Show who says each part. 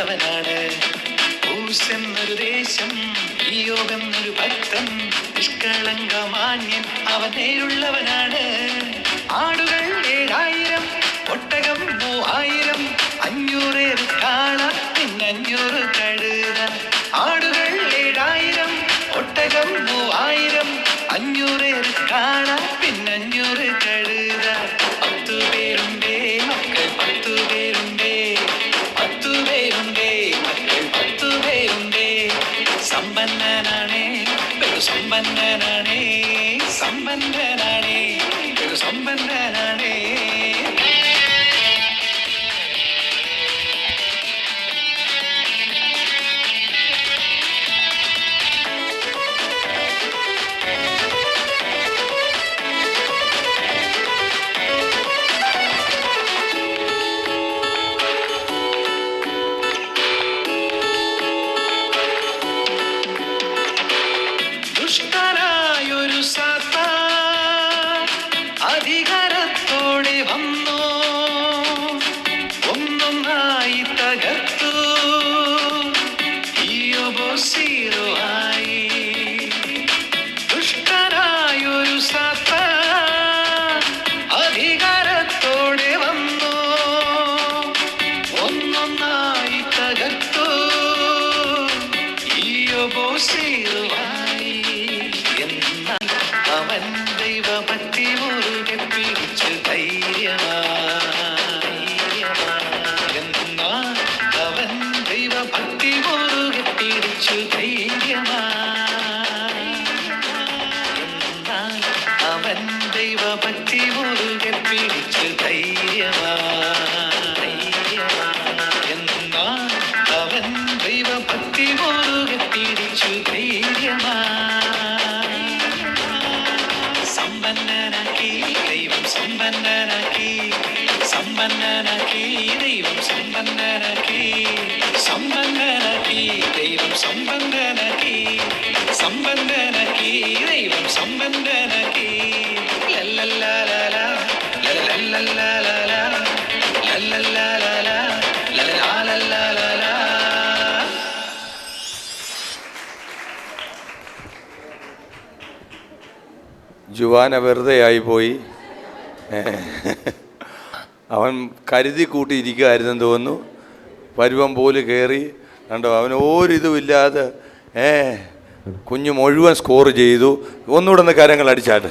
Speaker 1: നേരുള്ളവനാണ്. ഊസെന്നൊരു ദേശം, യോഗമെന്നൊരു ഭക്തൻ, നിഷ്കളങ്കമാന്യൻ അവൻ നേരുള്ളവനാണ്. ആടുകൾ 7000, ഒട്ടകം 3000, 500 കാള, 500 കഴുത. ആടുകൾ 7000, ഒട്ടകം 3000, 500 കാള, 500 കഴുത. 10 പേരുണ്ടേ മക്കൾ, 10 പേരുണ്ടേ, 10 പേരുണ്ടേ മക്കൾ, 10 പേരുണ്ടേ. സമ്പന്നനാണേ, സമ്പന്നനാണേ, സമ്പന്നനാണേ, സമ്പന്നനാണേ. ദുഷ്ടനായൊരു സാത്താൻ അധികാരത്തോടെ വന്നു, ഒന്നൊന്നായി തകർത്തു യോബോസിലുമായി. ദുഷ്ടനായൊരു സാത്താൻ അധികാരത്തോടെ വന്നു, ഒന്നൊന്നായി തകർത്തു യോബോസിലുമായി. എന്നാൽ അവൻ ദൈവഭക്തി മുറുകെ പിടിച്ച് ധൈര്യമായി. എന്നാൽ അവൻ ദൈവഭക്തി മുറുകെ പിടിച്ചു ധൈര്യമായി. എന്നാൽ അവൻ ദൈവഭക്തി മുറുകെ പിടിച്ചു ധൈര്യമായി. എന്നാൽ അവൻ ദൈവഭക്തി മുറുകെ പിടിച്ചു ധൈര്യമായി. സമ്പന്നനാക്കി ദൈവം, സമ്പന്നനാക്കി, സമ്പന്നനാക്കി ദൈവം, സമ്പന്നനാക്കി, സമ്പന്നനാക്കി ദൈവം, സമ്പന്നനാക്കി, സമ്പന്നനാക്കി ദൈവം, സമ്പന്നനാക്കി. ലല്ലല്ലാലാല, ലല്ലല്ലാലാല, ലല്ലല്ലാലാല, ലല്ലല്ലാലാല.
Speaker 2: ജുവാന വെറുതെ ആയിപ്പോയി. അവൻ കരുതി കൂട്ടിയിരിക്കുമായിരുന്നെന്ന് തോന്നുന്നു. പരുവം പോലും കയറി കണ്ടോ, അവൻ ഒരിതുമില്ലാതെ കുഞ്ഞ് മുഴുവൻ സ്കോർ ചെയ്തു. ഒന്നുകൂടെ ഒന്ന് കരങ്ങൾ അടിച്ചാട്ട്.